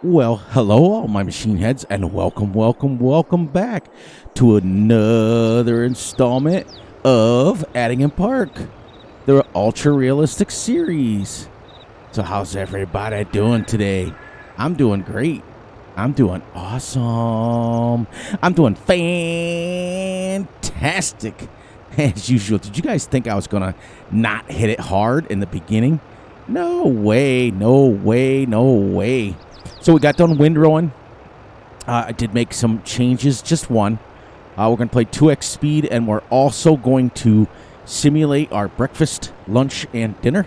Well, hello, all my machine heads, and welcome back to another installment of Attingham Park, the ultra realistic series. So, how's everybody doing today? I'm doing great. I'm doing awesome. I'm doing fantastic. As usual, did you guys think I was gonna not hit it hard in the beginning? No way, no way, no way. So we got done windrowing. I did make some changes, just one. We're going to play 2x speed, and we're also going to simulate our breakfast, lunch, and dinner,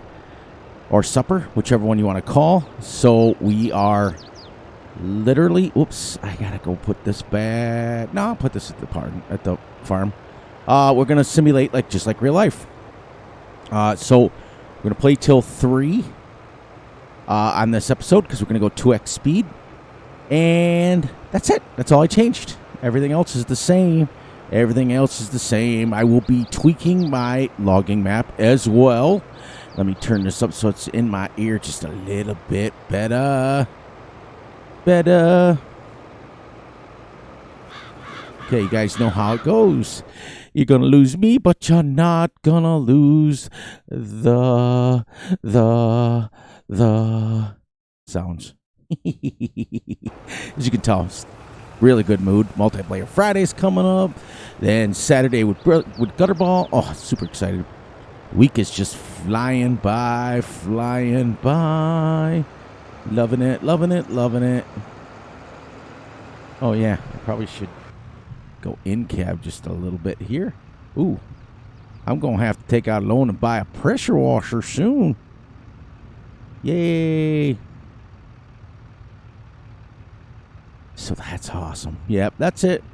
or supper, whichever one you want to call. So we are literally, oops, I got to go put this back. No, I'll put this at the farm. We're going to simulate just like real life. So we're going to play till 3. On this episode, because we're going to go 2x speed. And that's it. That's all I changed. Everything else is the same. Everything else is the same. I will be tweaking my logging map as well. Let me turn this up so it's in my ear just a little bit better. Okay, you guys know how it goes. You're going to lose me, but you're not going to lose the sounds. As you can tell, really good mood. Multiplayer Friday's coming up. Then Saturday with Gutterball. Oh, super excited. Week is just flying by. Loving it. Oh, yeah. I probably should go in cab just a little bit here. Ooh. I'm going to have to take out a loan and buy a pressure washer soon. Yay. So that's awesome. Yep, that's it.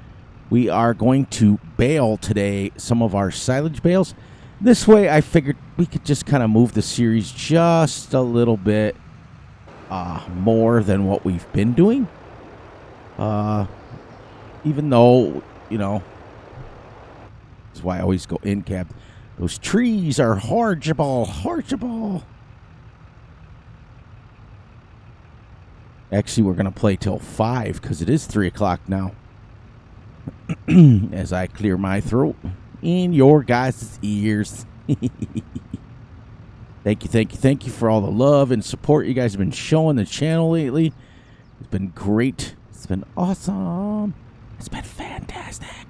We are going to bale today some of our silage bales. This way, I figured we could just kind of move the series just a little bit more than what we've been doing. Even though, that's why I always go in cab. Those trees are horrible. Actually, we're going to play till 5 because it is 3 o'clock now. As I clear my throat in your guys' ears. Thank you for all the love and support you guys have been showing the channel lately. It's been great. It's been awesome. It's been fantastic.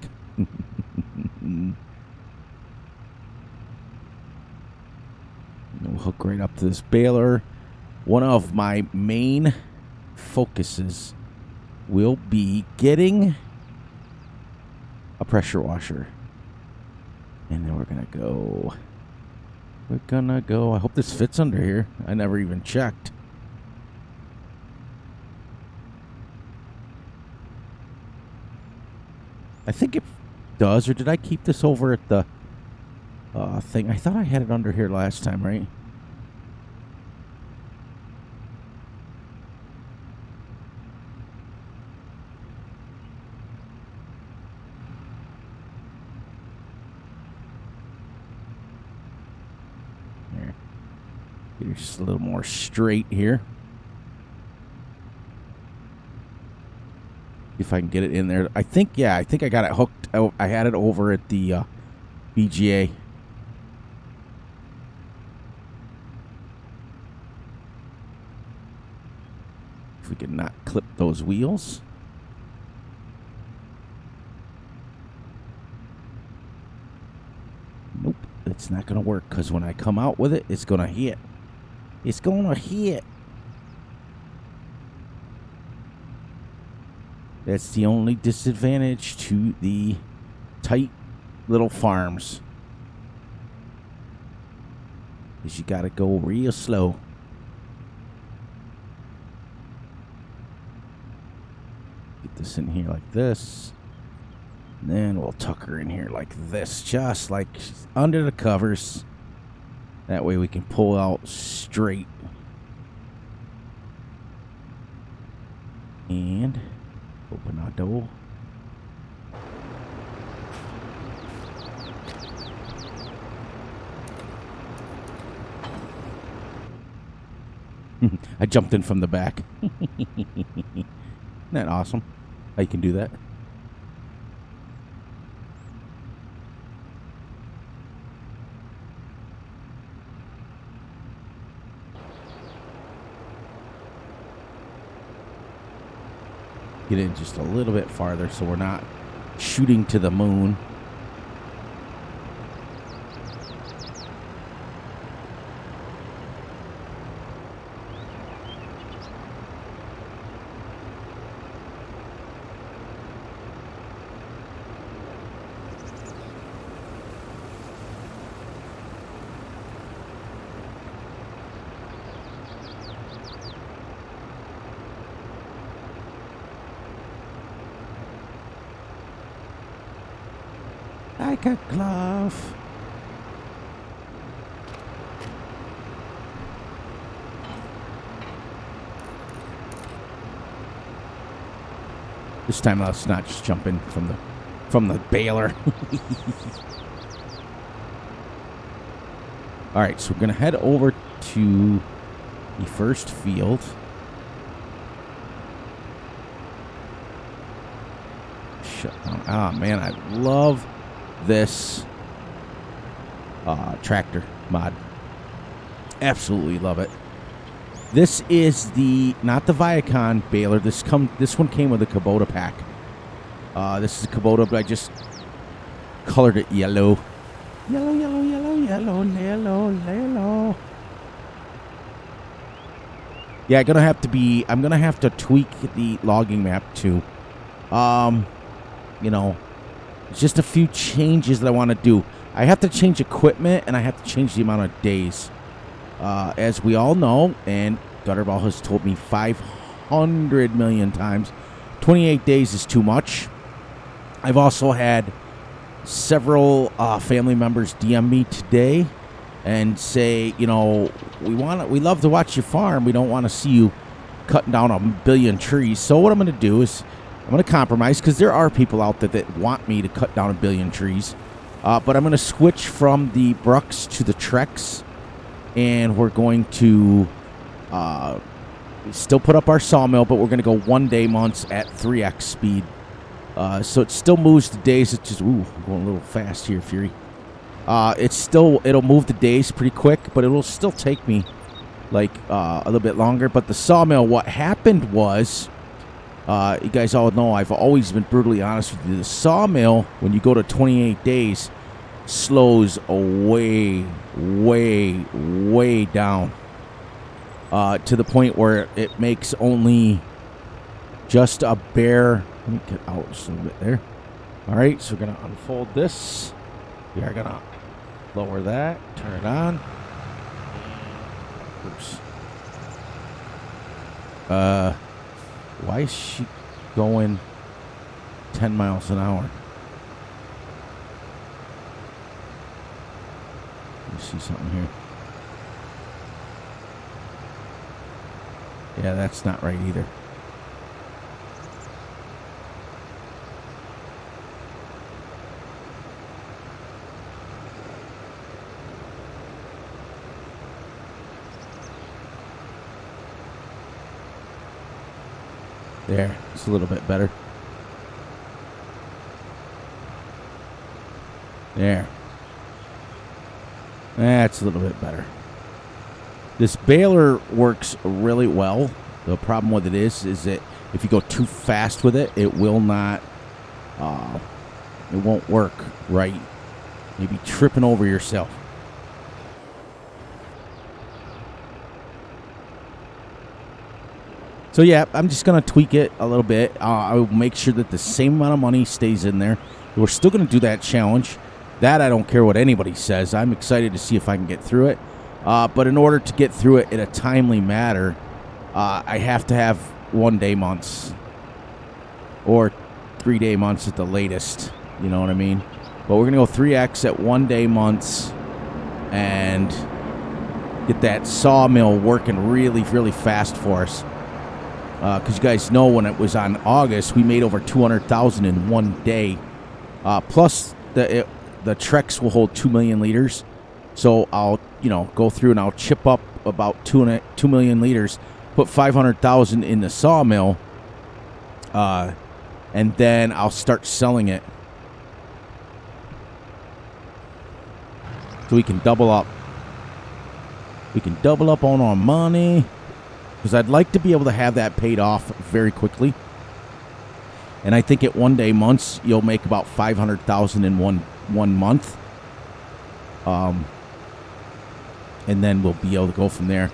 We'll hook right up to this baler. One of my main focuses will be getting a pressure washer. And then we're going to go. I hope this fits under here. I never even checked. I think it does, or did I keep this over at the thing? I thought I had it under here last time, right? There. Get it just a little more straight here. If I can get it in there. I think I got it hooked. I had it over at the BGA. If we can not clip those wheels. Nope, it's not going to work because when I come out with it, it's going to hit. It's going to hit. That's the only disadvantage to the tight little farms. Is you got to go real slow. Get this in here like this. And then we'll tuck her in here like this. Just like under the covers. That way we can pull out straight. And open our door. I jumped in from the back. Isn't that awesome? How you can do that? Get in just a little bit farther so we're not shooting to the moon. Like a glove. This time let's not just jump in from the baler. All right, so we're gonna head over to the first field. Shut down. Ah, man, I love this tractor mod. Absolutely love it. This is not the Viacon baler. This one came with a Kubota pack. This is a Kubota, but I just colored it yellow. Yellow, yellow, yellow, yellow, yellow, yellow. Yeah, I'm gonna have to tweak the logging map too. You know, it's just a few changes that I want to do. I have to change equipment, and I have to change the amount of days. As we all know, and Gutterball has told me 500 million times, 28 days is too much. I've also had several family members DM me today and say, you know, we love to watch you farm. We don't want to see you cutting down a billion trees. So what I'm going to do is I'm going to compromise, because there are people out there that want me to cut down a billion trees. But I'm going to switch from the Brucks to the Treks, and we're going to still put up our sawmill, but we're going to go 1 day months at 3x speed. So it still moves the days. It's just, I'm going a little fast here, Fury. It'll move the days pretty quick, but it'll still take me like a little bit longer. But the sawmill, what happened was, you guys all know I've always been brutally honest with you. The sawmill, when you go to 28 days, slows way, way, way down to the point where it makes only just a bare. Let me get out just a little bit there. All right, so we're going to unfold this. We are going to lower that, turn it on. Oops. Why is she going 10 miles an hour? Let me see something here. Yeah, that's not right either. There, it's a little bit better. There. That's a little bit better. This baler works really well. The problem with it is that if you go too fast with it, it will not, it won't work right. You'll be tripping over yourself. So yeah, I'm just going to tweak it a little bit. I will make sure that the same amount of money stays in there. We're still going to do that challenge. That I don't care what anybody says. I'm excited to see if I can get through it. But in order to get through it in a timely manner, I have to have 1 day months. Or 3 day months at the latest. You know what I mean? But we're going to go 3x at 1 day months. And get that sawmill working really, really fast for us. Because you guys know when it was on August, we made over 200,000 in 1 day. Plus, the Trex will hold 2 million liters. So I'll, go through and I'll chip up about 2 million liters, put 500,000 in the sawmill, and then I'll start selling it. So we can double up. We can double up on our money. Because I'd like to be able to have that paid off very quickly. And I think at 1 day months, you'll make about 500,000 in one month. And then we'll be able to go from there.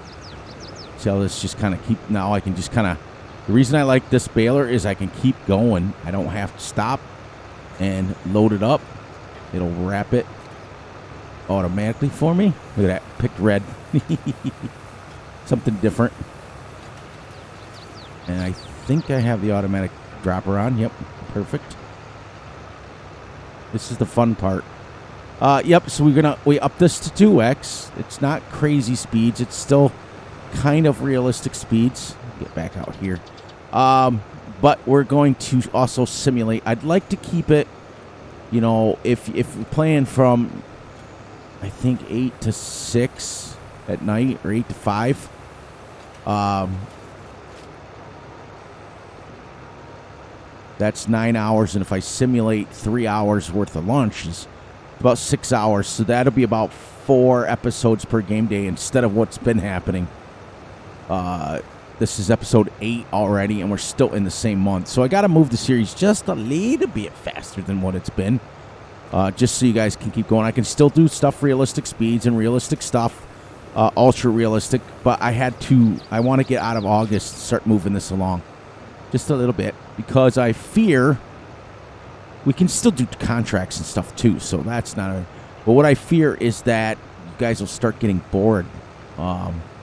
So let's just kind of keep, now I can just kind of, the reason I like this baler is I can keep going. I don't have to stop and load it up. It'll wrap it automatically for me. Look at that, picked red. Something different. And I think I have the automatic dropper on. Yep, perfect. This is the fun part. Yep, so we up this to 2x. It's not crazy speeds. It's still kind of realistic speeds. Get back out here. But we're going to also simulate. I'd like to keep it, you know, if we're playing from, I think, 8 to 6 at night or 8 to 5. That's 9 hours, and if I simulate 3 hours worth of lunch, it's about 6 hours. So that'll be about 4 episodes per game day instead of what's been happening. This is episode 8 already, and we're still in the same month. So I got to move the series just a little bit faster than what it's been, just so you guys can keep going. I can still do stuff realistic speeds and realistic stuff, ultra realistic, but I want to get out of August and start moving this along just a little bit, because I fear we can still do contracts and stuff too, so that's not a, but what I fear is that you guys will start getting bored.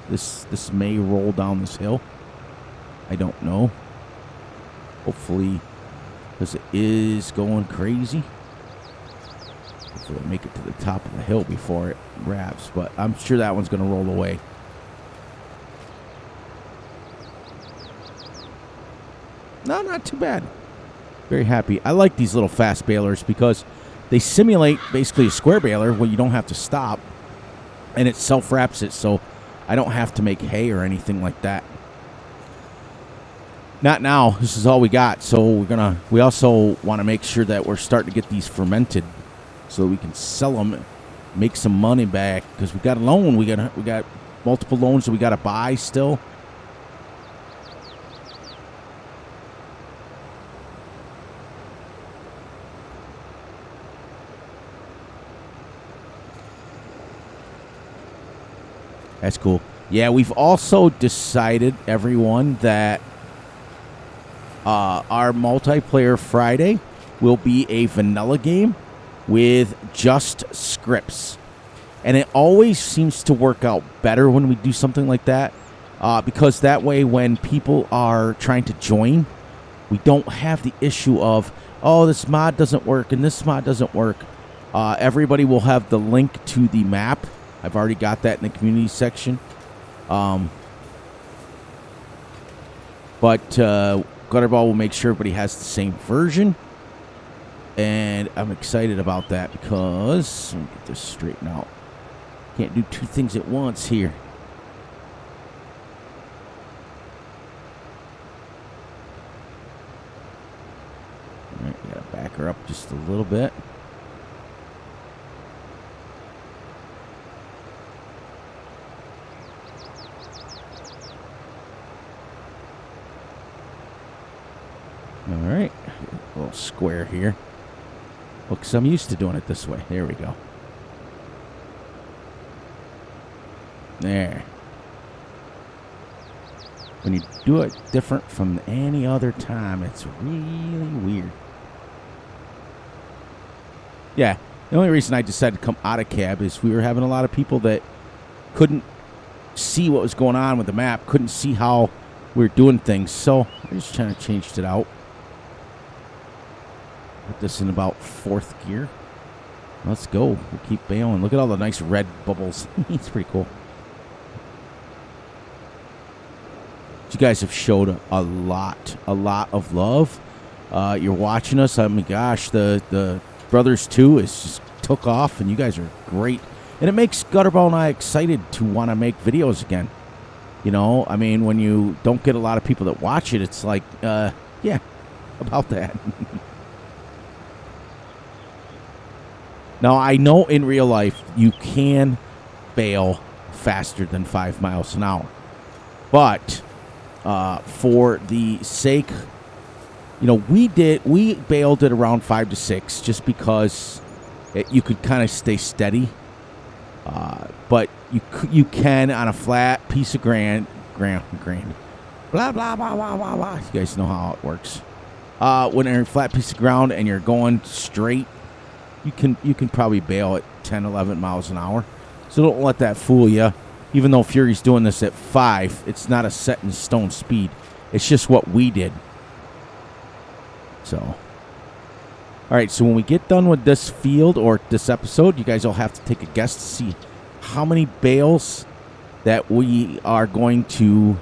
This may roll down this hill. I don't know. Hopefully, because it is going crazy. Hopefully it'll make it to the top of the hill before it wraps, but I'm sure that one's going to roll away. No, not too bad. Very happy. I like these little fast balers because they simulate basically a square baler where you don't have to stop, and it self-wraps it, so I don't have to make hay or anything like that. Not now. This is all we got, so we also want to make sure that we're starting to get these fermented so we can sell them, make some money back, because we got a loan. We got multiple loans that we got to buy still. That's cool. Yeah, we've also decided, everyone, that our multiplayer Friday will be a vanilla game with just scripts. And it always seems to work out better when we do something like that, because that way when people are trying to join, we don't have the issue of, oh, this mod doesn't work and this mod doesn't work. Everybody will have the link to the map. I've already got that in the community section. But Gutterball will make sure everybody has the same version. And I'm excited about that because, let me get this straightened out. Can't do two things at once here. All right, gotta back her up just a little bit. All right, a little square here. Well, because I'm used to doing it this way. There we go. There. When you do it different from any other time, it's really weird. Yeah, the only reason I decided to come out of cab is we were having a lot of people that couldn't see what was going on with the map, couldn't see how we were doing things, so I just kind of changed it out. Put this in about 4th gear. Let's go. We'll keep bailing. Look at all the nice red bubbles. It's pretty cool. You guys have showed a lot of love. You're watching us. I mean, gosh, the Brothers 2 is just took off, and you guys are great. And it makes Gutterball and I excited to want to make videos again. You know, I mean, when you don't get a lot of people that watch it, it's like, yeah, about that. Now, I know in real life you can bale faster than 5 miles an hour. But for the sake, you know, we baled it around 5 to 6 just because you could kind of stay steady. But you can on a flat piece of ground, blah, blah, blah, blah, blah, blah. You guys know how it works. When you're in a flat piece of ground and you're going straight, you can probably bale at 10, 11 miles an hour. So don't let that fool you. Even though Fury's doing this at 5, it's not a set in stone speed. It's just what we did. So, all right, so when we get done with this field or this episode, you guys will have to take a guess to see how many bales that we are going to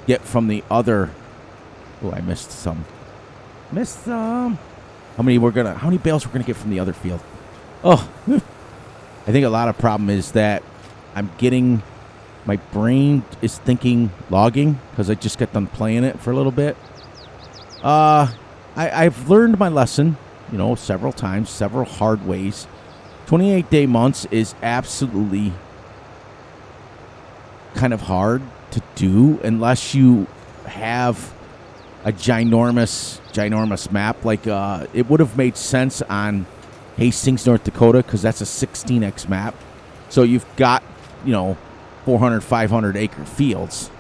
get from the other. Oh, I missed some. How many bales we're gonna get from the other field? Oh, I think a lot of problem is that my brain is thinking logging because I just got done playing it for a little bit. I've learned my lesson, you know, several times, several hard ways. 28-day months is absolutely kind of hard to do unless you have a ginormous map. Like, it would have made sense on Hastings, North Dakota, because that's a 16x map. So you've got, you know, 400, 500 acre fields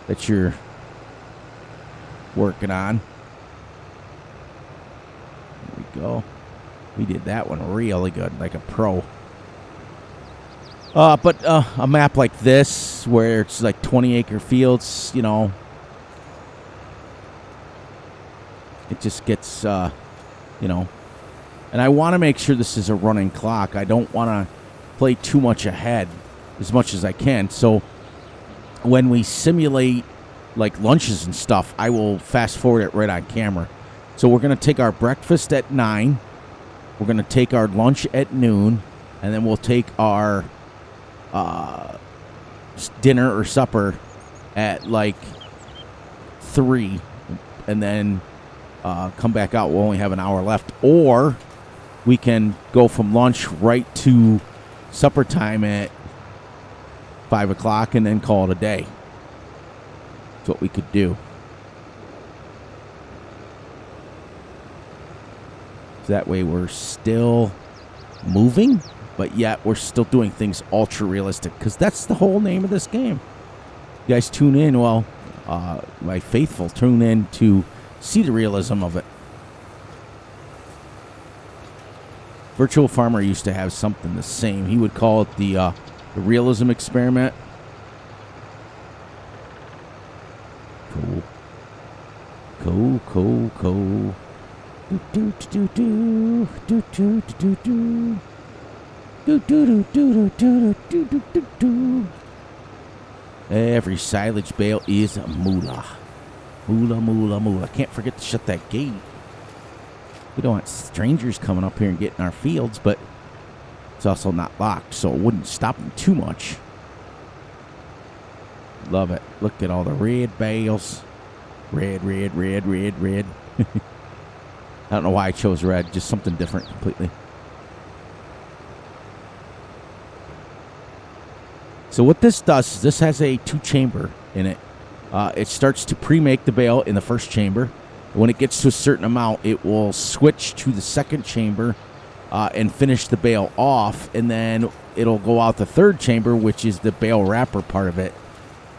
that you're working on. There we go. We did that one really good, like a pro. But a map like this, where it's like 20 acre fields, you know, it just gets, you know, and I want to make sure this is a running clock. I don't want to play too much ahead as much as I can. So when we simulate like lunches and stuff, I will fast forward it right on camera. So we're going to take our breakfast at 9. We're going to take our lunch at noon. And then we'll take our dinner or supper at like 3. And then come back out. We'll only have an hour left. Or we can go from lunch right to supper time at 5 o'clock and then call it a day. That's what we could do. So that way we're still moving, but yet we're still doing things ultra realistic, because that's the whole name of this game. You guys tune in, well, my faithful tune in to see the realism of it. Virtual Farmer used to have something the same. He would call it the realism experiment. Cool. Every silage bale is a moolah. Moolah. Can't forget to shut that gate. We don't want strangers coming up here and getting our fields, but it's also not locked, so it wouldn't stop them too much. Love it. Look at all the red bales. Red. I don't know why I chose red. Just something different completely. So what this does is this has a 2-chamber in it. It starts to pre-make the bale in the first chamber. When it gets to a certain amount, it will switch to the second chamber and finish the bale off. And then it'll go out the third chamber, which is the bale wrapper part of it.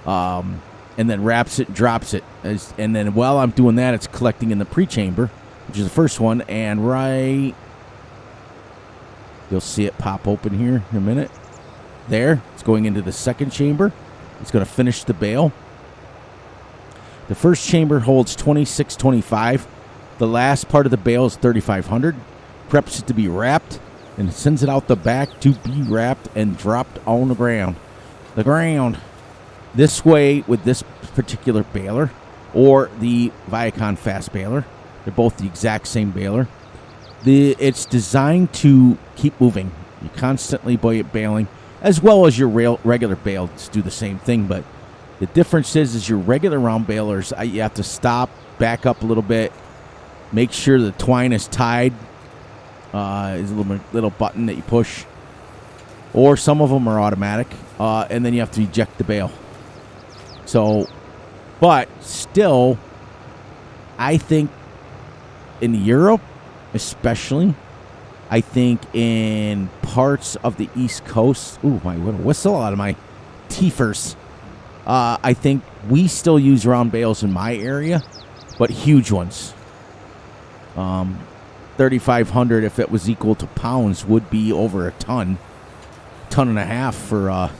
And then wraps it and drops it. And then while I'm doing that, it's collecting in the pre-chamber, which is the first one. And right, you'll see it pop open here in a minute. There, it's going into the second chamber. It's going to finish the bale. The first chamber holds 2625. The last part of the bale is 3500. Preps it to be wrapped and sends it out the back to be wrapped and dropped on the ground. This way, with this particular baler or the Viacon Fast Baler, they're both the exact same baler. It's designed to keep moving. You're constantly baling, as well as your regular bales do the same thing. But the difference is your regular round balers, you have to stop, back up a little bit, make sure the twine is tied. Is a little button that you push, or some of them are automatic, and then you have to eject the bale. So, but still, I think in Europe, especially, I think in parts of the East Coast, ooh, my whistle out of my teethers. I think we still use round bales in my area, but huge ones. 3,500, if it was equal to pounds, would be over a ton and a half for a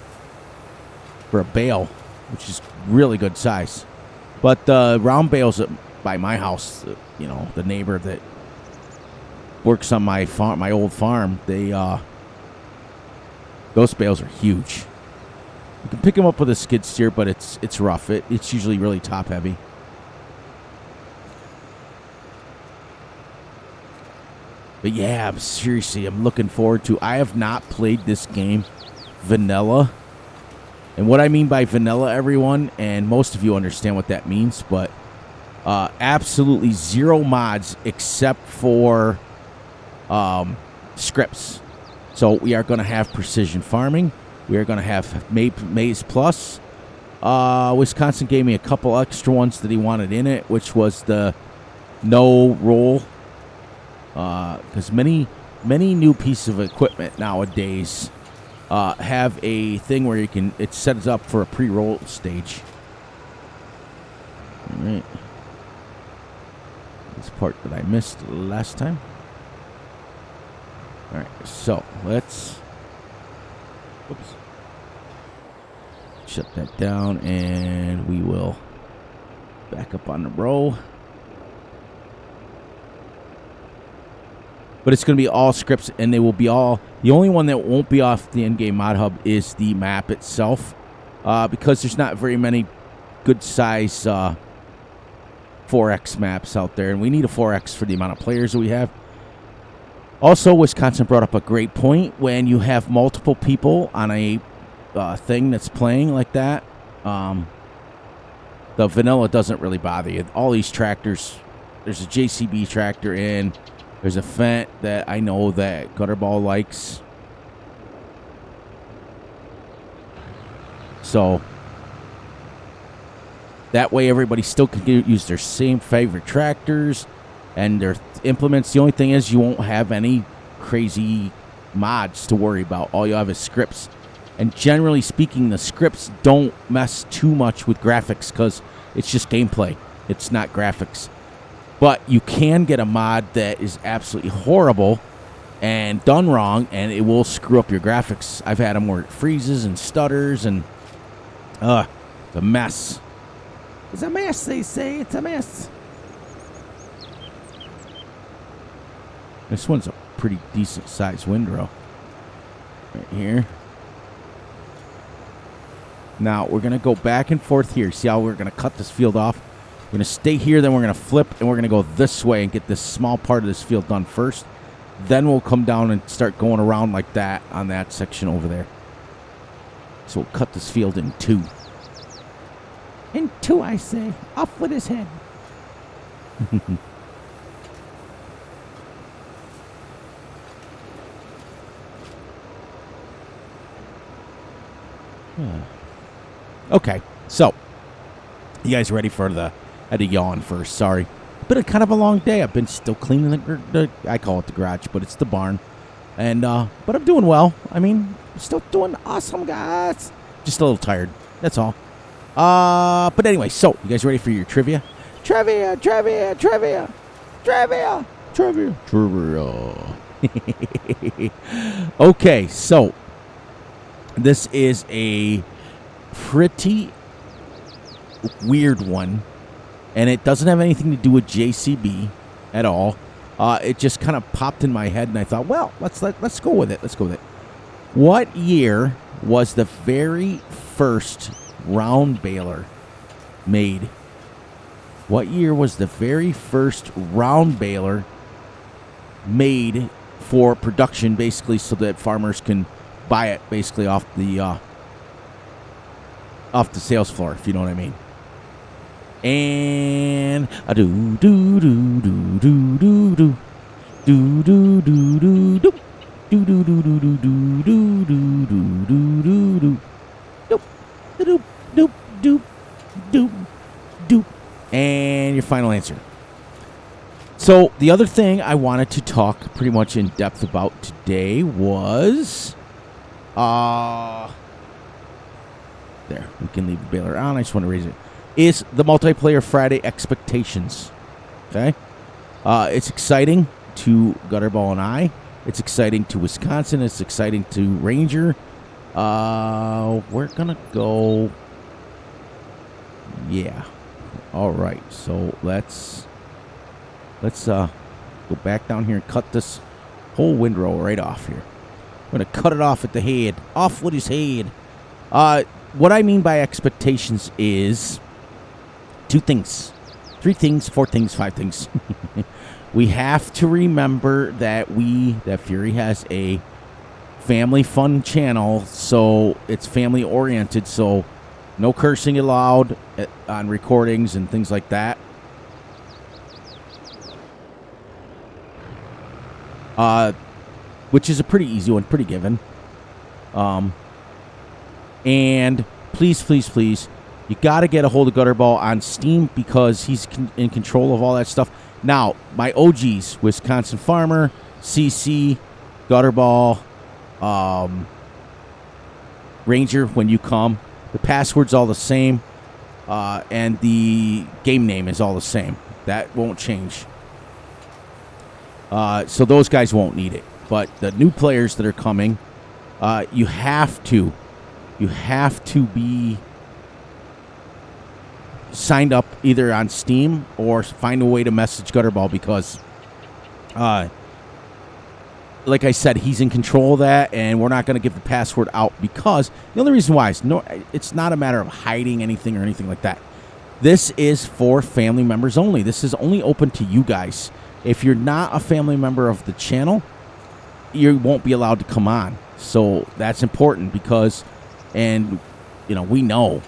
bale, which is really good size. But the round bales by my house, the neighbor that works on my farm, my old farm, those bales are huge. You can pick them up with a skid steer, but it's rough. It's usually really top heavy. But yeah, seriously, I'm looking forward to. I have not played this game vanilla. And what I mean by vanilla, everyone, and most of you understand what that means, but absolutely zero mods except for scripts. So we are going to have precision farming. We are going to have Maize Plus. Wisconsin gave me a couple extra ones that he wanted in it, which was the no roll. Because many new pieces of equipment nowadays have a thing where it sets up for a pre-roll stage. All right. This part that I missed last time. All right, so let's shut that down, and we will back up on the row. But it's going to be all scripts, and they will be all... The only one that won't be off the in-game mod hub is the map itself, because there's not very many good-size 4X maps out there, and we need a 4X for the amount of players that we have. Also, Wisconsin brought up a great point. When you have multiple people on a thing that's playing like that, the vanilla doesn't really bother you. All these tractors, there's a JCB tractor in... There's a Fent that I know that Gutterball likes. So that way everybody still can use their same favorite tractors and their implements. The only thing is you won't have any crazy mods to worry about. All you have is scripts. And generally speaking, the scripts don't mess too much with graphics because it's just gameplay. It's not graphics. But you can get a mod that is absolutely horrible and done wrong, and it will screw up your graphics. I've had them where it freezes and stutters, and it's a mess. It's a mess, they say. It's a mess. This one's a pretty decent-sized windrow right here. Now, we're going to go back and forth here. See how we're going to cut this field off? We're going to stay here, then we're going to flip, and we're going to go this way and get this small part of this field done first. Then we'll come down and start going around like that on that section over there. So we'll cut this field in two. In two, I say. Off with his head. Okay, so you guys ready for the... I had to yawn first, sorry. Been kind of a long day. I've been still cleaning the I call it the garage, but it's the barn. And but I'm doing well. I mean, I'm still doing awesome, guys. Just a little tired. That's all. But anyway, so you guys ready for your trivia? Trivia. Okay, so this is a pretty weird one. And it doesn't have anything to do with JCB at all. It just kind of popped in my head, and I thought, well, let's go with it. Let's go with it. What year was the very first round baler made? What year was the very first round baler made for production, basically, so that farmers can buy it basically off the sales floor, if you know what I mean. And a do do do do do do do do do do do do. Do do do do do do do do do do do doop doop doop doop doop doop. And your final answer. So the other thing I wanted to talk pretty much in depth about today was there, we can leave the baler on. I just want to raise it. Is the multiplayer Friday expectations. Okay? It's exciting to Gutterball and I. It's exciting to Wisconsin. It's exciting to Ranger. We're going to go. Yeah. All right. So let's go back down here and cut this whole windrow right off here. I'm going to cut it off at the head. Off with his head. What I mean by expectations is 2 things, 3 things, 4 things, 5 things. We have to remember that Fury has a family fun channel, so it's family oriented, so no cursing allowed on recordings and things like that. Which is a pretty easy one, pretty given. And please, you got to get a hold of Gutterball on Steam because he's in control of all that stuff. Now, my OGs, Wisconsin Farmer, CC, Gutterball, Ranger, when you come, the password's all the same, and the game name is all the same. That won't change. So those guys won't need it. But the new players that are coming, you have to be signed up either on Steam or find a way to message Gutterball because, like I said, he's in control of that, and we're not going to give the password out because the only reason why is it's not a matter of hiding anything or anything like that. This is for family members only. This is only open to you guys. If you're not a family member of the channel, you won't be allowed to come on. So that's important because, and we know,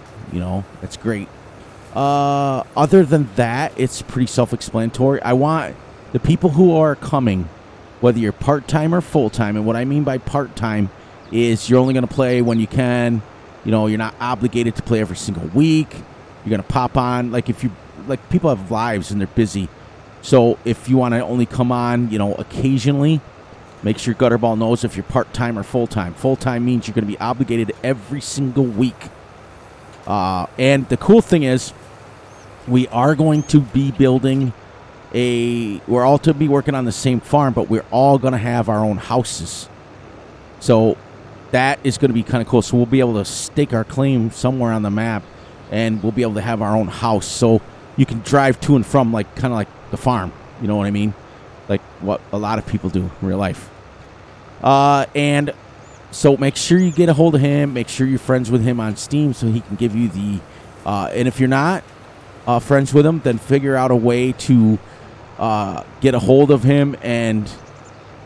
that's great. Other than that, it's pretty self-explanatory. I want the people who are coming, whether you're part-time or full-time, and what I mean by part-time is you're only going to play when you can. You're not obligated to play every single week. You're going to pop on. People have lives and they're busy. So if you want to only come on, occasionally, make sure Gutterball knows if you're part-time or full-time. Full-time means you're going to be obligated every single week. And the cool thing is, we are going to be building we're all to be working on the same farm, but we're all going to have our own houses. So that is going to be kind of cool. So we'll be able to stake our claim somewhere on the map, and we'll be able to have our own house. So you can drive to and from, kind of like the farm. You know what I mean? Like what a lot of people do in real life. And so make sure you get a hold of him. Make sure you're friends with him on Steam so he can give you the... and if you're not friends with him, then figure out a way to get a hold of him and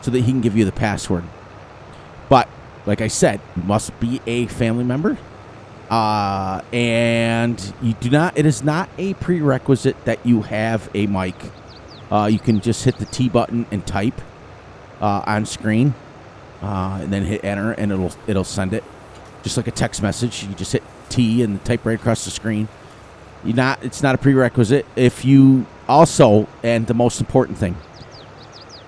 so that he can give you the password. But, like I said, you must be a family member. And it is not a prerequisite that you have a mic. You can just hit the T button and type on screen. And then hit enter, and it'll send it just like a text message. You just hit T and type right across the screen. It's not a prerequisite. If you also, and the most important thing,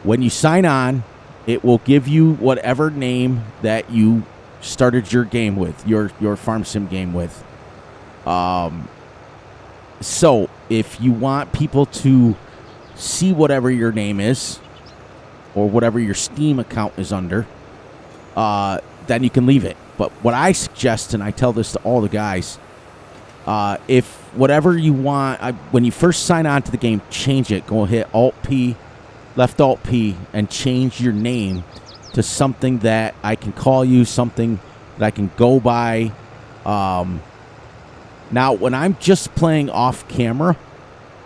when you sign on, it will give you whatever name that you started your game with, your farm sim game with. So if you want people to see whatever your name is or whatever your Steam account is under, then you can leave it. But what I suggest, and I tell this to all the guys, if whatever you want, when you first sign on to the game, change it. Go hit Alt-P, left Alt-P, and change your name to something that I can call you, something that I can go by. Now, when I'm just playing off camera,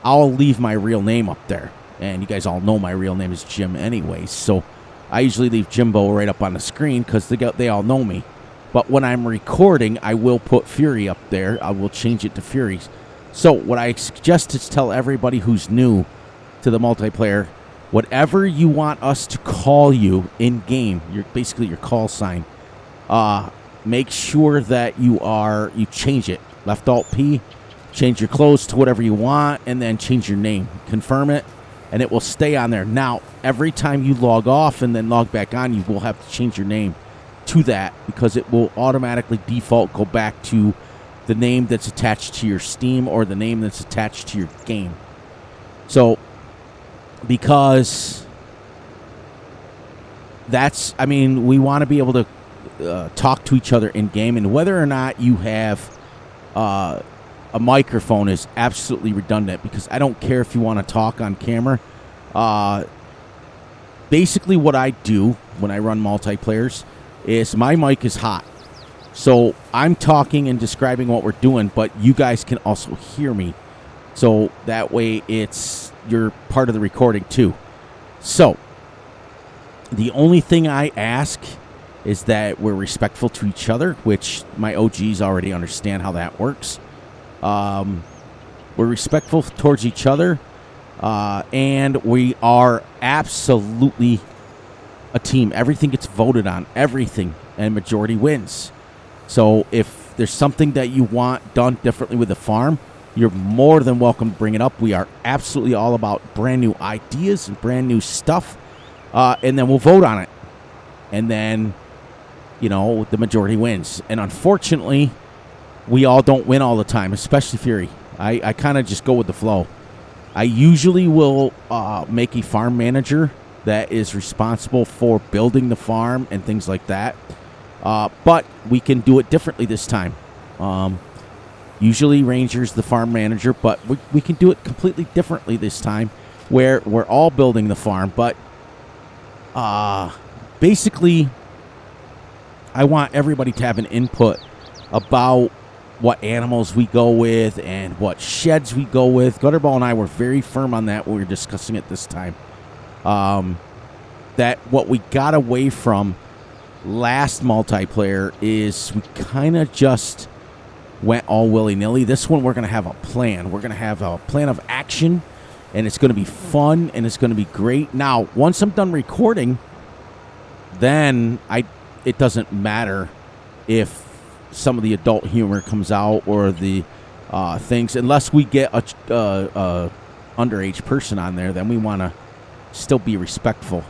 I'll leave my real name up there. And you guys all know my real name is Jim anyway. So I usually leave Jimbo right up on the screen because they all know me. But when I'm recording, I will put Fury up there. I will change it to Fury's. So what I suggest is tell everybody who's new to the multiplayer, whatever you want us to call you in game, basically your call sign. Make sure that you change it. Left Alt P, change your clothes to whatever you want, and then change your name. Confirm it, and it will stay on there. Now, every time you log off and then log back on, you will have to change your name to that because it will automatically default go back to the name that's attached to your Steam or the name that's attached to your game. So, because we want to be able to talk to each other in game, and whether or not you have a microphone is absolutely redundant because I don't care if you want to talk on camera. Basically what I do when I run multiplayers is my mic is hot, so I'm talking and describing what we're doing, but you guys can also hear me, so that way you're part of the recording too. So the only thing I ask is that we're respectful to each other, which my OGs already understand how that works. We're respectful towards each other, and we are absolutely a team. Everything gets voted on, everything, and majority wins. So if there's something that you want done differently with the farm, you're more than welcome to bring it up. We are absolutely all about brand new ideas and brand new stuff, and then we'll vote on it. And then, the majority wins. And unfortunately, we all don't win all the time, especially Fury. I kind of just go with the flow. I usually will make a farm manager that is responsible for building the farm and things like that. But we can do it differently this time. Usually Ranger's the farm manager, but we can do it completely differently this time where we're all building the farm. But basically, I want everybody to have an input about what animals we go with and what sheds we go with. Gutterball and I were very firm on that when we were discussing it this time. That what we got away from last multiplayer is we kind of just went all willy-nilly. This one, we're going to have a plan. We're going to have a plan of action, and it's going to be fun, and it's going to be great. Now, once I'm done recording, then it doesn't matter if some of the adult humor comes out or the things, unless we get a underage person on there, then we want to still be respectful.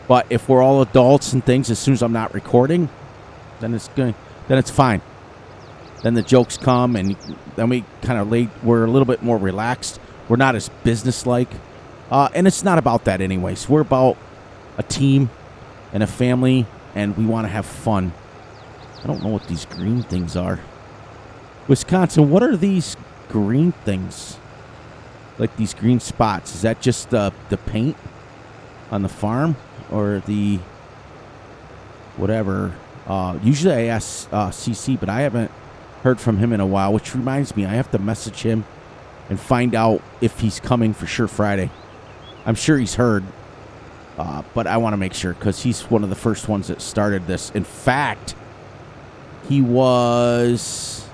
But if we're all adults and things, as soon as I'm not recording, then it's fine. Then the jokes come, and then we kind of we're a little bit more relaxed. We're not as businesslike, and it's not about that anyways. We're about a team and a family, and we want to have fun. I don't know what these green things are. Wisconsin, what are these green things? Like these green spots. Is that just the paint on the farm or the whatever? Usually I ask CC, but I haven't heard from him in a while, which reminds me, I have to message him and find out if he's coming for sure Friday. I'm sure he's heard, but I want to make sure because he's one of the first ones that started this. In fact, he was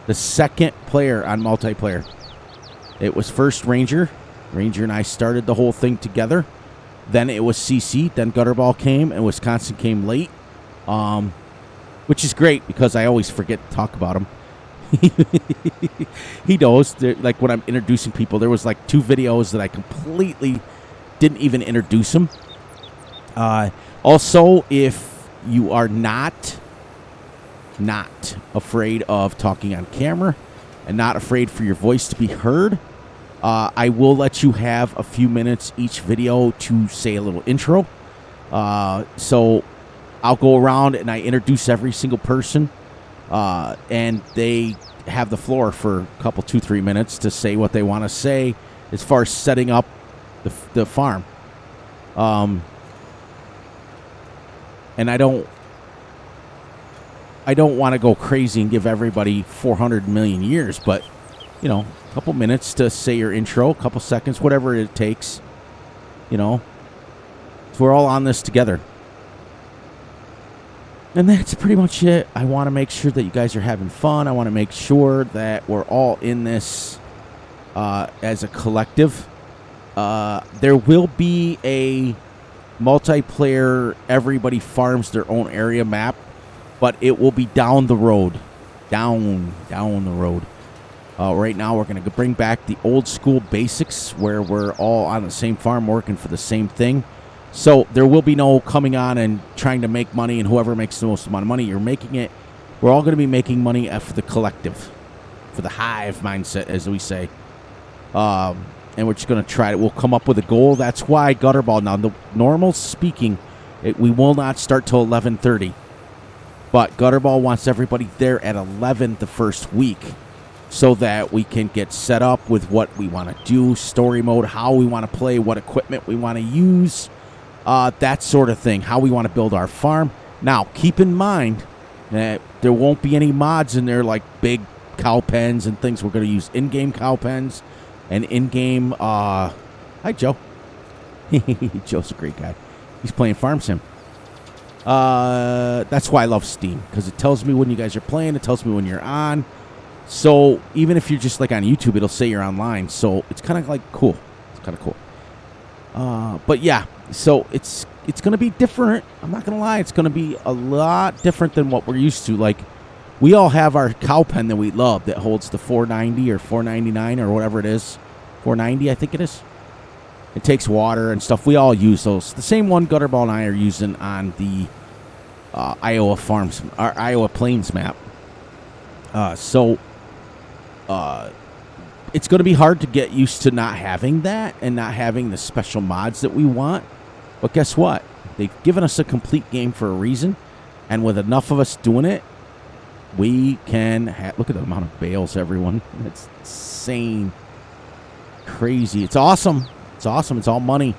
the second player on multiplayer. It was first Ranger. Ranger and I started the whole thing together. Then it was CC. Then Gutterball came, and Wisconsin came late, which is great because I always forget to talk about him. He knows. Like when I'm introducing people, there was like 2 videos that I completely didn't even introduce him. Also, if you are not afraid of talking on camera and not afraid for your voice to be heard, I will let you have a few minutes each video to say a little intro. So I'll go around and I introduce every single person, and they have the floor for a couple, 2-3 minutes to say what they want to say as far as setting up the farm. And I don't want to go crazy and give everybody 400 million years, but, a couple minutes to say your intro, a couple seconds, whatever it takes, So we're all on this together. And that's pretty much it. I want to make sure that you guys are having fun. I want to make sure that we're all in this as a collective. There will be a multiplayer, everybody farms their own area map, but it will be down the road. Down the road. Right now, we're going to bring back the old school basics where we're all on the same farm working for the same thing. So there will be no coming on and trying to make money, and whoever makes the most amount of money, you're making it. We're all going to be making money for the collective, for the hive mindset, as we say. And we're just going to try it. We'll come up with a goal. That's why Gutterball. Now, the normal speaking, we will not start till 11:30. But Gutterball wants everybody there at 11 the first week so that we can get set up with what we want to do, story mode, how we want to play, what equipment we want to use. That sort of thing, how we want to build our farm. Now, keep in mind that there won't be any mods in there like big cow pens and things. We're going to use in-game cow pens and in-game... Hi, Joe. Joe's a great guy. He's playing Farm Sim. That's why I love Steam, because it tells me when you guys are playing. It tells me when you're on. So even if you're just like on YouTube, it'll say you're online. So it's kind of like cool. It's kind of cool. But yeah, so it's going to be different. I'm not going to lie. It's going to be a lot different than what we're used to. Like, we all have our cow pen that we love that holds the 490 or 499 or whatever it is. 490, I think it is. It takes water and stuff. We all use those. The same one Gutterball and I are using on the Iowa Farms, our Iowa Plains map. It's going to be hard to get used to not having that and not having the special mods that we want. But guess what? They've given us a complete game for a reason. And with enough of us doing it, we can look at the amount of bales, everyone. It's insane. Crazy. It's awesome. It's awesome. It's all money.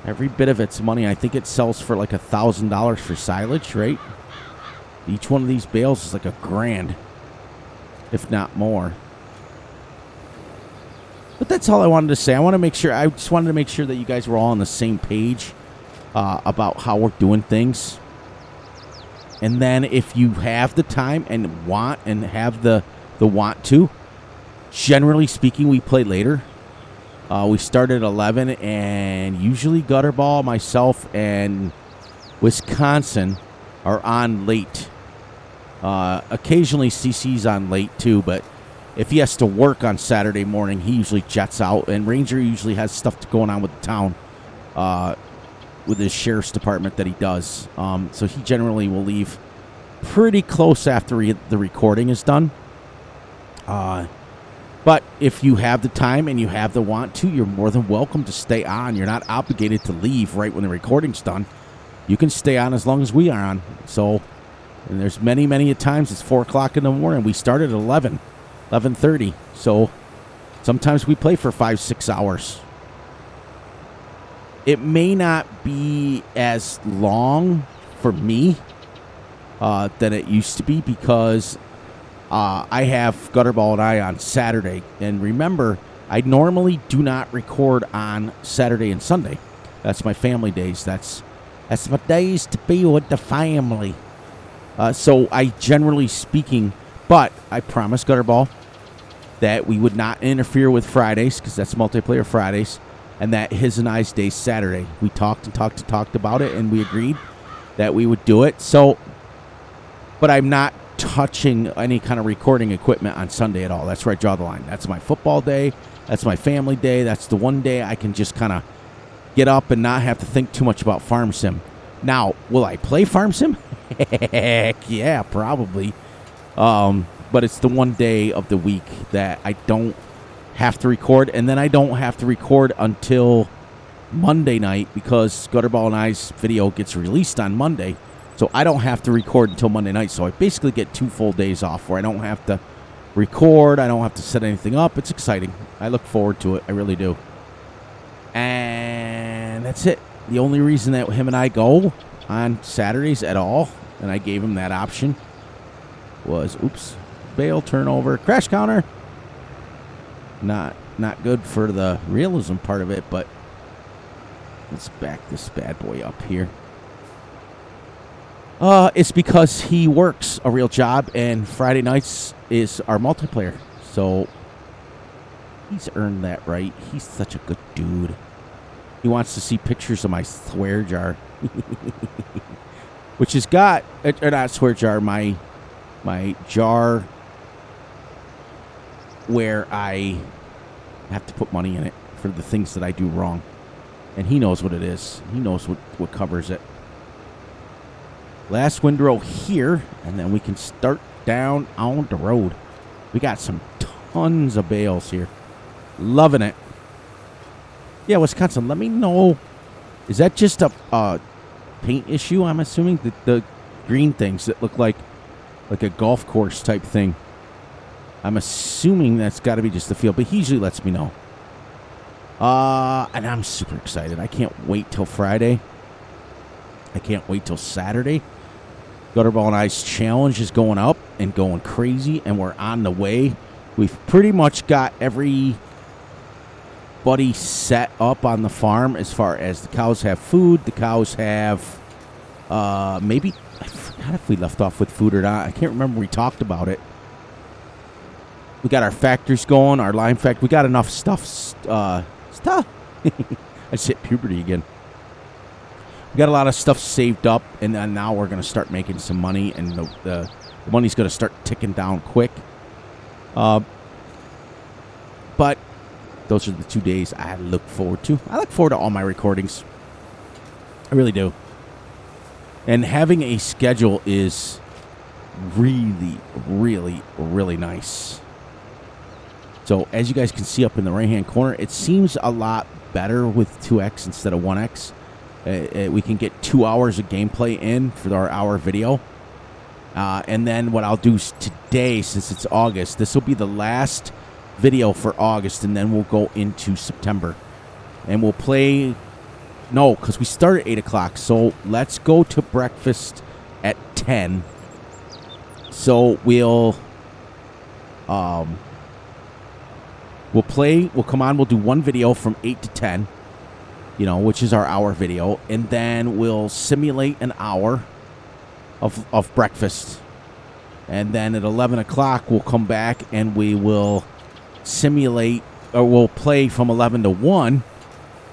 Every bit of it's money. I think it sells for like $1,000 for silage, right? Each one of these bales is like $1,000, if not more. But that's all I wanted to say. I just wanted to make sure that you guys were all on the same page about how we're doing things. And then if you have the time and want and have the want to, generally speaking, we play later. We start at 11, and usually Gutterball, myself, and Wisconsin are on late. Occasionally CC's on late too, but if he has to work on Saturday morning, he usually jets out, and Ranger usually has stuff going on with the town, with his sheriff's department that he does. So he generally will leave pretty close after the recording is done. But if you have the time and you have the want to, you're more than welcome to stay on. You're not obligated to leave right when the recording's done. You can stay on as long as we are on. So, and there's many, many a times it's 4 o'clock in the morning. We started at 11:30. So sometimes we play for 5-6 hours. It may not be as long for me than it used to be, because I have Gutterball and I on Saturday. And remember, I normally do not record on Saturday and Sunday. That's my family days. That's my days to be with the family. So I generally speaking, but I promised Gutterball that we would not interfere with Fridays, because that's multiplayer Fridays, and that his and I's day Saturday. We talked about it, and we agreed that we would do it. So, but I'm not touching any kind of recording equipment on Sunday at all. That's where I draw the line. That's my football day. That's my family day. That's the one day I can just kind of get up and not have to think too much about Farm Sim. Now, will I play Farm Sim? Heck yeah, probably. But it's the one day of the week that I don't have to record, and then I don't have to record until Monday night, because Gutterball and I's video gets released on Monday. So I don't have to record until Monday night. So I basically get 2 full days off where I don't have to record. I don't have to set anything up. It's exciting. I look forward to it. I really do. And that's it. The only reason that him and I go on Saturdays at all, and I gave him that option, was, Bale turnover, crash counter. Not good for the realism part of it, but Let's back this bad boy up here. It's because he works a real job, and Friday nights is our multiplayer. So he's earned that right. He's such a good dude. He wants to see pictures of my swear jar. Which has got, or not swear jar, my jar where I have to put money in it for the things that I do wrong. And he knows what it is. He knows what covers it. Last windrow here, and then we can start down on the road. We got some tons of bales here. Loving it. Yeah, Wisconsin, let me know. Is that just a paint issue, I'm assuming? The green things that look like a golf course type thing. I'm assuming that's got to be just the field, but he usually lets me know. And I'm super excited. I can't wait till Friday. I can't wait till Saturday. Gutterball and I's challenge is going up and going crazy, and we're on the way. We've pretty much got everybody set up on the farm as far as the cows have food. The cows have, maybe, I forgot if we left off with food or not. I can't remember. We talked about it. We got our factories going, our lime factory. We got enough stuff. I just hit puberty again. We got a lot of stuff saved up, and then now we're going to start making some money, and the money's going to start ticking down quick. But those are the 2 days I look forward to. I look forward to all my recordings. I really do. And having a schedule is really, really, really nice. So as you guys can see up in the right-hand corner, it seems a lot better with 2X instead of 1X. We can get 2 hours of gameplay in for our hour video. And then what I'll do today, since it's August, this will be the last video for August, and then we'll go into September. And we'll play... No, because we start at 8 o'clock. So let's go to breakfast at 10. So we'll come on, we'll do one video from 8 to 10. You know, which is our hour video, and then we'll simulate an hour of breakfast, and then at 11 o'clock we'll come back and we will simulate, or we'll play from 11 to 1,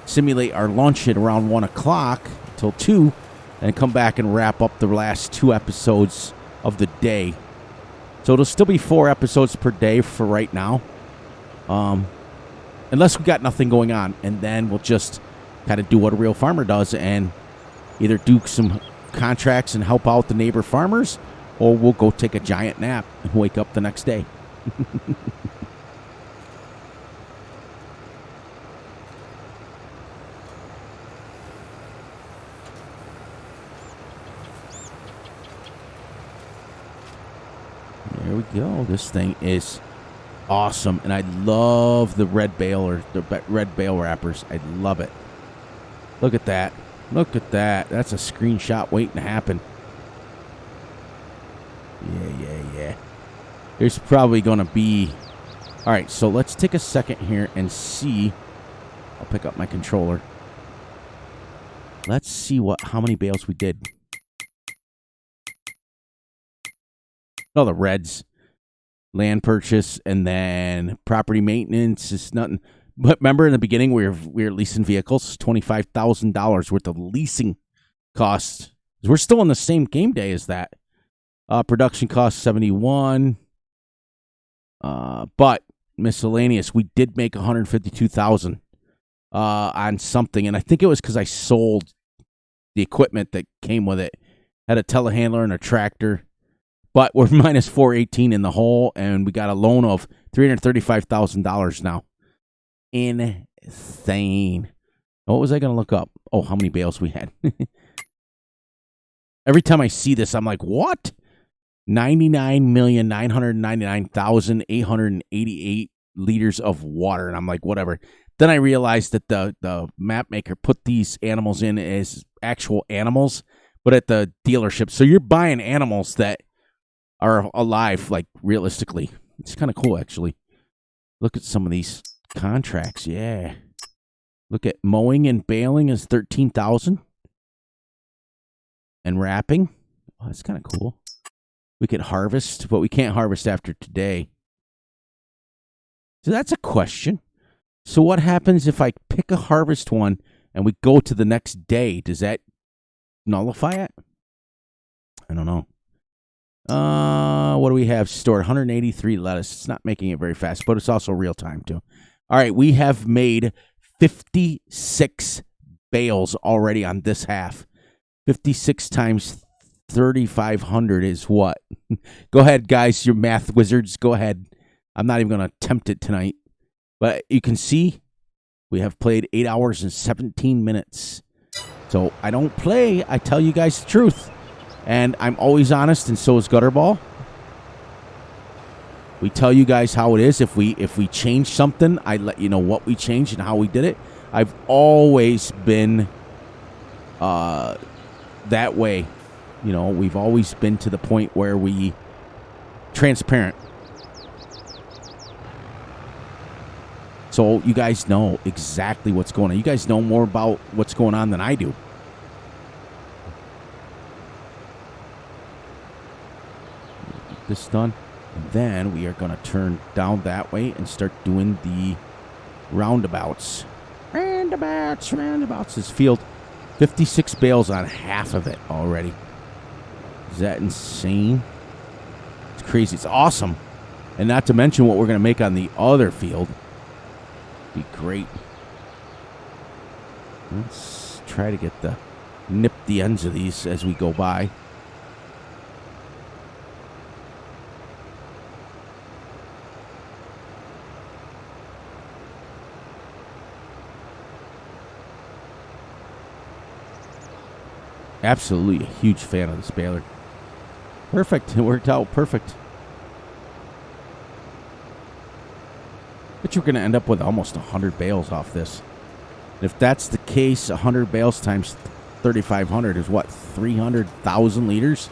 simulate our lunch at around 1 o'clock till 2, and come back and wrap up the last 2 episodes of the day. So it'll still be 4 episodes per day for right now, unless we got nothing going on, and then we'll just kind of do what a real farmer does and either do some contracts and help out the neighbor farmers, or we'll go take a giant nap and wake up the next day. There we go. This thing is awesome, and I love the red bale, or the red bale wrappers. I love it. Look at that. Look at that. That's a screenshot waiting to happen. Yeah. There's probably going to be... All right, so let's take a second here and see. I'll pick up my controller. Let's see how many bales we did. Oh, the reds. Land purchase, and then property maintenance is nothing. But remember in the beginning, we were leasing vehicles, $25,000 worth of leasing costs. We're still on the same game day as that. Production costs $71. But miscellaneous, we did make $152,000 on something, and I think it was because I sold the equipment that came with it. Had a telehandler and a tractor. But we're minus $418 in the hole, and we got a loan of $335,000 now. Insane. What was I going to look up? Oh, how many bales we had. Every time I see this, I'm like, what? 99,999,888 liters of water. And I'm like, whatever. Then I realized that the map maker put these animals in as actual animals, but at the dealership. So you're buying animals that are alive, like, realistically. It's kind of cool, actually. Look at some of these contracts. Yeah. Look at mowing and baling is 13,000. And wrapping. Oh, that's kind of cool. We could harvest, but we can't harvest after today. So that's a question. So what happens if I pick a harvest one and we go to the next day? Does that nullify it? I don't know. What do we have stored? 183 lettuce. It's not making it very fast, but it's also real time too. All right, we have made 56 bales already on this half. 56 times 3,500 is what? Go ahead, guys. Your math wizards. Go ahead. I'm not even going to attempt it tonight. But you can see we have played 8 hours and 17 minutes. So I don't play. I tell you guys the truth. And I'm always honest, and so is Gutterball. We tell you guys how it is. If we change something, I let you know what we changed and how we did it. I've always been that way. You know, we've always been to the point where we transparent. So you guys know exactly what's going on. You guys know more about what's going on than I do. Get this done. And then we are going to turn down that way and start doing the roundabouts. Roundabouts. This field, 56 bales on half of it already. Is that insane? It's crazy. It's awesome. And not to mention what we're going to make on the other field. Be great. Let's try to nip the ends of these as we go by. Absolutely a huge fan of this baler. Perfect. It worked out perfect. But you're going to end up with almost 100 bales off this. If that's the case, 100 bales times 3,500 is what? 300,000 liters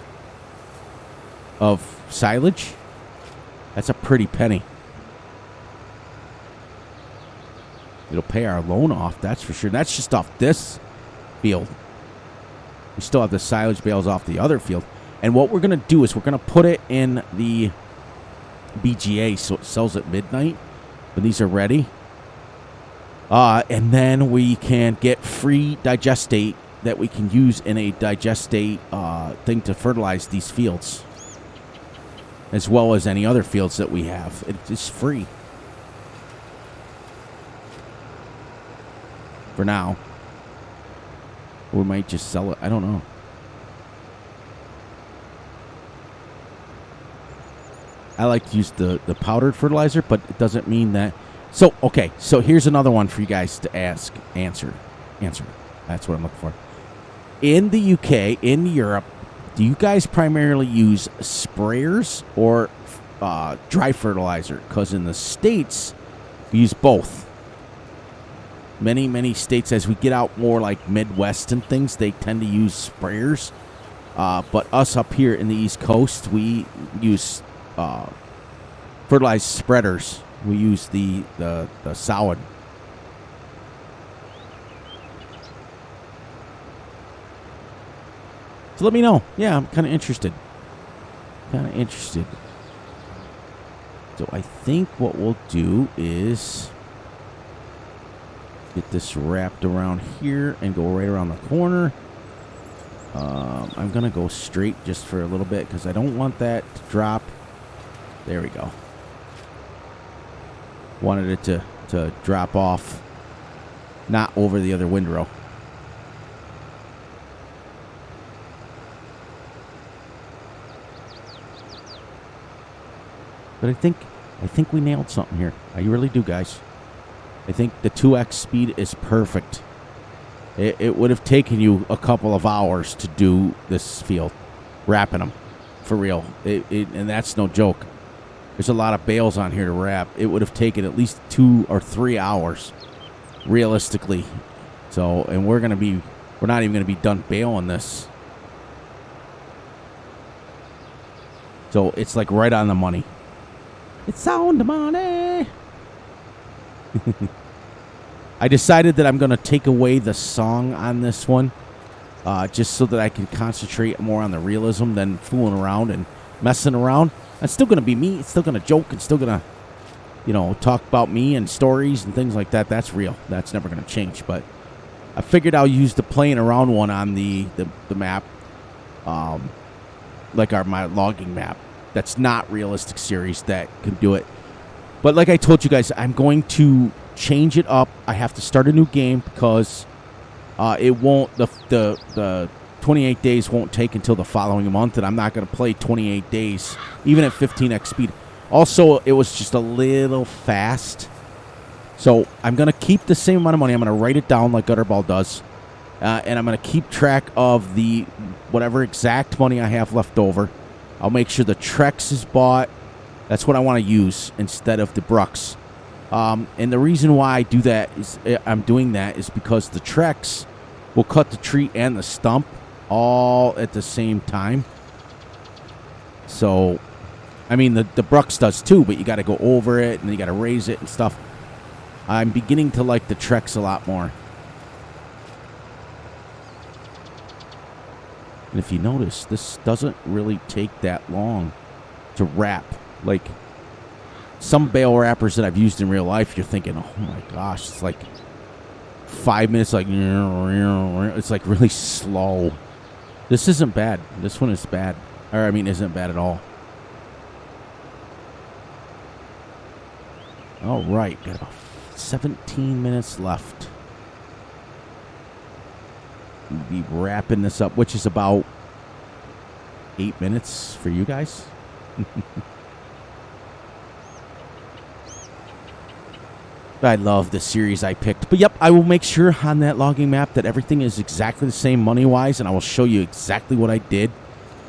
of silage? That's a pretty penny. It'll pay our loan off, that's for sure. That's just off this field. We still have the silage bales off the other field. And what we're going to do is we're going to put it in the BGA so it sells at midnight when these are ready. And then we can get free digestate that we can use in a digestate thing to fertilize these fields. As well as any other fields that we have. It's free. For now. We might just sell it. I don't know. I like to use the powdered fertilizer, but it doesn't mean that. So, okay. So here's another one for you guys to answer. That's what I'm looking for. In the UK, in Europe, do you guys primarily use sprayers or dry fertilizer? Because in the States, we use both. Many states, as we get out more like Midwest and things, they tend to use sprayers. But us up here in the East Coast, we use fertilized spreaders. We use the solid. So let me know. Yeah, I'm kind of interested. So I think what we'll do is get this wrapped around here and go right around the corner. I'm going to go straight just for a little bit because I don't want that to drop. There we go. Wanted it to drop off, not over the other windrow. But I think we nailed something here. I really do, guys. I think the 2x speed is perfect. It would have taken you a couple of hours to do this field, wrapping them, for real. And that's no joke. There's a lot of bales on here to wrap. It would have taken at least 2 or 3 hours, realistically. So, and we're not even going to be done baling this. So it's like right on the money. It's on the money. I decided that I'm going to take away the song on this one, just so that I can concentrate more on the realism than fooling around and messing around. It's still going to be me. It's still going to joke. It's still going to, you know, talk about me and stories and things like that. That's real. That's never going to change. But I figured I'll use the playing around one on the map, like my logging map. That's not realistic series that can do it. But like I told you guys, I'm going to change it up. I have to start a new game because it won't, the 28 days won't take until the following month, and I'm not going to play 28 days, even at 15x speed. Also, it was just a little fast. So I'm going to keep the same amount of money. I'm going to write it down like Gutterball does. And I'm going to keep track of the whatever exact money I have left over. I'll make sure the Trex is bought. That's what I want to use instead of the Brucks. And the reason why I do that is I'm doing that is because the Trex will cut the tree and the stump all at the same time. So, I mean, the Brucks does too, but you got to go over it and you got to raise it and stuff. I'm beginning to like the Trex a lot more. And if you notice, this doesn't really take that long to wrap. Like some Bale wrappers that I've used in real life, you're thinking, oh my gosh, it's like 5 minutes, like, it's like really slow. This isn't bad. This one is bad. Or, I mean, isn't bad at all. All right, got about 17 minutes left. We'll be wrapping this up, which is about 8 minutes for you guys. I love the series I picked. But, yep, I will make sure on that logging map that everything is exactly the same money-wise, and I will show you exactly what I did.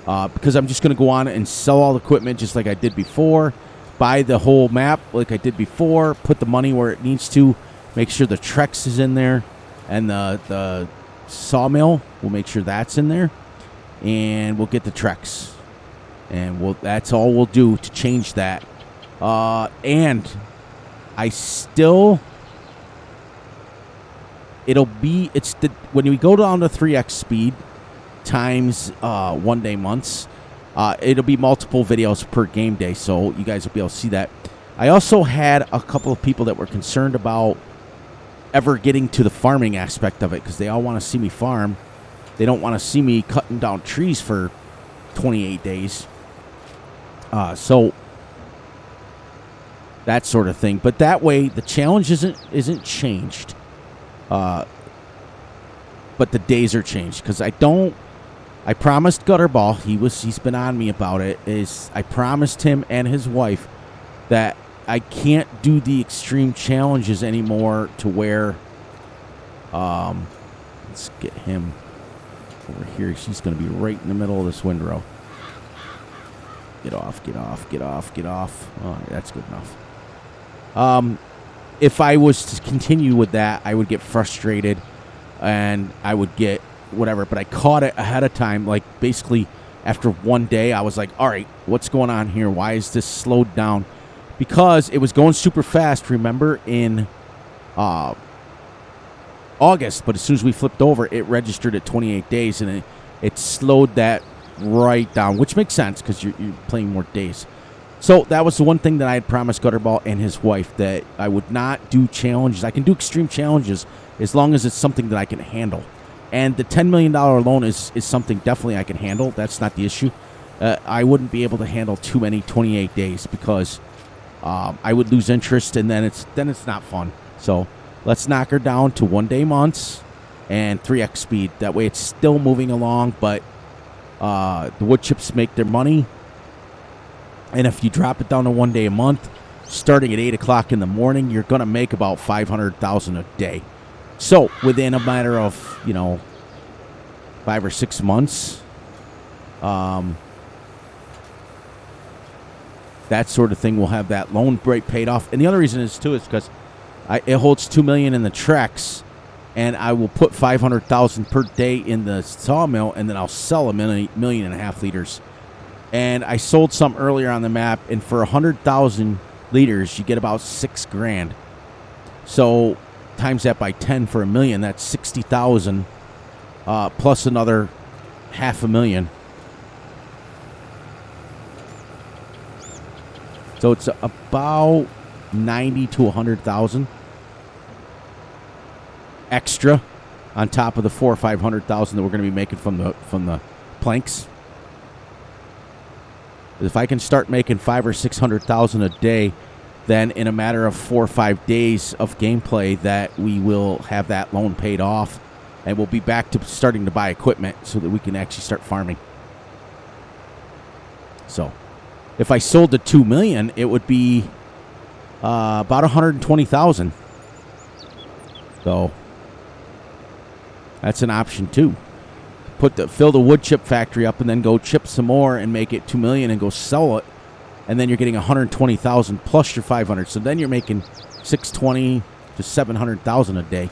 Because I'm just going to go on and sell all the equipment just like I did before. Buy the whole map like I did before. Put the money where it needs to. Make sure the Trex is in there. And the sawmill, we'll make sure that's in there. And we'll get the Trex. And that's all we'll do to change that. And I still, when we go down to 3x speed times 1 day months, it'll be multiple videos per game day, so you guys will be able to see that. I also had a couple of people that were concerned about ever getting to the farming aspect of it because they all want to see me farm. They don't want to see me cutting down trees for 28 days. So that sort of thing. But that way, the challenge isn't changed. But the days are changed because I promised Gutterball, he's been on me about it, I promised him and his wife that I can't do the extreme challenges anymore to where, let's get him over here. She's going to be right in the middle of this windrow. Get off, get off, get off, get off. Oh, that's good enough. If I was to continue with that, I would get frustrated and I would get whatever, but I caught it ahead of time. Like basically after 1 day, I was like, all right, what's going on here? Why is this slowed down? Because it was going super fast, remember, in August, but as soon as we flipped over, it registered at 28 days, and it slowed that right down, which makes sense because you're playing more days. So that was the one thing that I had promised Gutterball and his wife, that I would not do challenges. I can do extreme challenges as long as it's something that I can handle. And the $10 million loan is something definitely I can handle. That's not the issue. I wouldn't be able to handle too many 28 days because I would lose interest, and then it's not fun. So let's knock her down to 1 day months and 3x speed. That way it's still moving along, but the wood chips make their money. And if you drop it down to 1 day a month, starting at 8 o'clock in the morning, you're going to make about $500,000 a day. So within a matter of, 5 or 6 months, that sort of thing will have that loan rate paid off. And the other reason is too is because it holds $2 million in the Trex, and I will put $500,000 per day in the sawmill, and then I'll sell a million and a half liters. And I sold some earlier on the map, and for 100,000 liters, you get about $6,000. So times that by 10 for $1 million. That's 60,000 plus another $500,000. So it's about 90 to 100,000 extra on top of the 400,000 or 500,000 that we're going to be making from the planks. If I can start making 500,000 or 600,000 a day, then in a matter of 4 or 5 days of gameplay, that we will have that loan paid off, and we'll be back to starting to buy equipment so that we can actually start farming. So, if I sold the 2 million, it would be about 120,000. So, that's an option too. Fill the wood chip factory up and then go chip some more and make it 2 million and go sell it. And then you're getting 120,000 plus your 500. So then you're making 620 to 700,000 a day.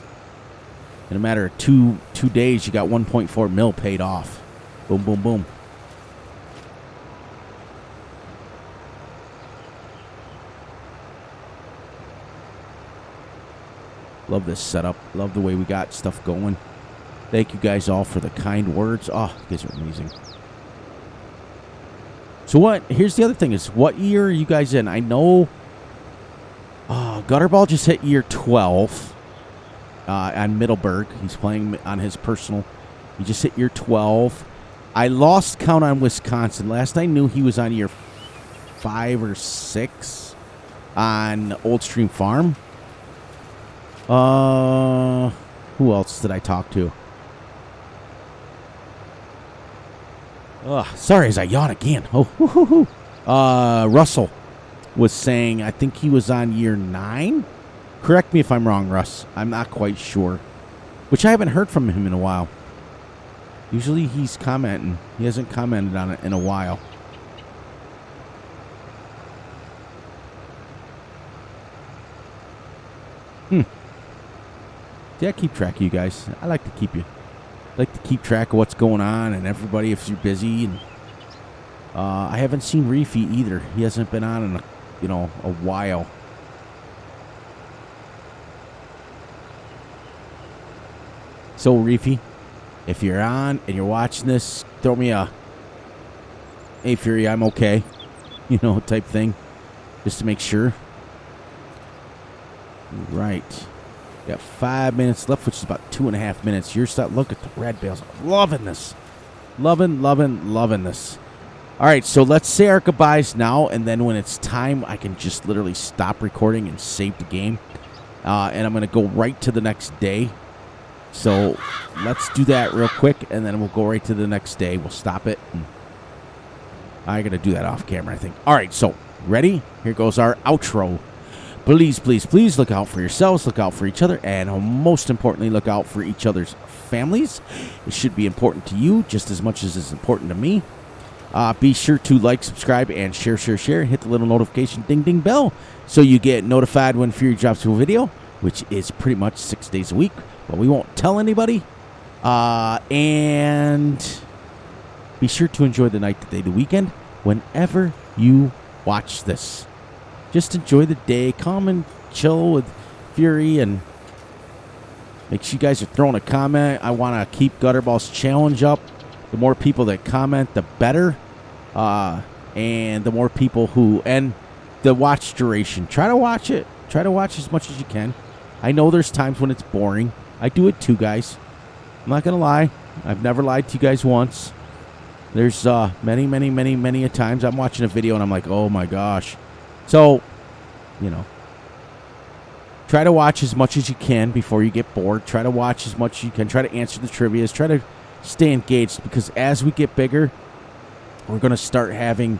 In a matter of two days, you got 1.4 mil paid off. Boom, boom, boom. Love this setup. Love the way we got stuff going. Thank you guys all for the kind words. Oh, you guys are amazing. So here's the other thing is, what year are you guys in? I know Gutterball just hit year 12 on Middleburg. He's playing on his personal. He just hit year 12. I lost count on Wisconsin. Last I knew, he was on year 5 or 6 on Old Stream Farm. Who else did I talk to? Sorry, as I yawn again. Russell was saying, I think he was on year 9. Correct me if I'm wrong, Russ. I'm not quite sure. Which I haven't heard from him in a while. Usually he's commenting. He hasn't commented on it in a while. Yeah, keep track of you guys. I like to keep track of what's going on and everybody if you're busy. And I haven't seen Reefy either. He hasn't been on in a while. So Reefy, if you're on and you're watching this, throw me a "Hey Fury, I'm okay," type thing, just to make sure. Right. Got 5 minutes left, which is about 2.5 minutes. Look at the red bales. I'm loving this. Loving this. All right, so let's say our goodbyes now, and then when it's time, I can just literally stop recording and save the game. And I'm going to go right to the next day. So let's do that real quick, and then we'll go right to the next day. We'll stop it. I got to do that off camera, I think. All right, so ready? Here goes our outro. Please, please, please look out for yourselves, look out for each other, and most importantly, look out for each other's families. It should be important to you just as much as it's important to me. Be sure to like, subscribe, and share. Hit the little notification ding bell so you get notified when Fury drops a video, which is pretty much 6 days a week, but we won't tell anybody. And be sure to enjoy the night, the day, the weekend, whenever you watch this. Just enjoy the day. Come and chill with Fury, and make sure you guys are throwing a comment. I want to keep Gutterball's challenge up. The more people that comment, the better. And the more people and the watch duration. Try to watch it. Try to watch as much as you can. I know there's times when it's boring. I do it too, guys. I'm not going to lie. I've never lied to you guys once. There's many a times I'm watching a video and I'm like, oh my gosh. So, try to watch as much as you can before you get bored. Try to watch as much as you can. Try to answer the trivias. Try to stay engaged, because as we get bigger, we're going to start having,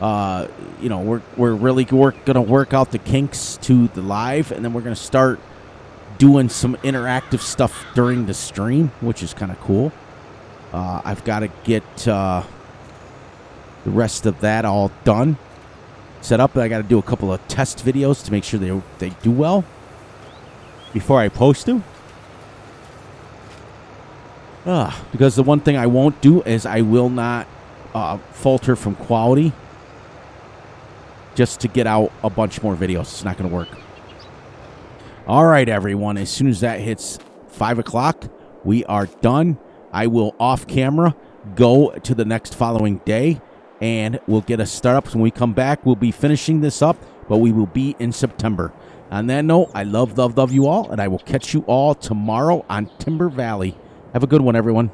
we're really going to work out the kinks to the live, and then we're going to start doing some interactive stuff during the stream, which is kind of cool. I've got to get the rest of that all done. Set up, and I got to do a couple of test videos to make sure they do well before I post them. Because the one thing I won't do is I will not falter from quality just to get out a bunch more videos. It's not going to work. All right, everyone. As soon as that hits 5 o'clock, we are done. I will, off camera, go to the next following day, and we'll get a startup. When we come back, we'll be finishing this up, but we will be in September. On that note, I love you all, and I will catch you all tomorrow on Timber Valley. Have a good one, everyone.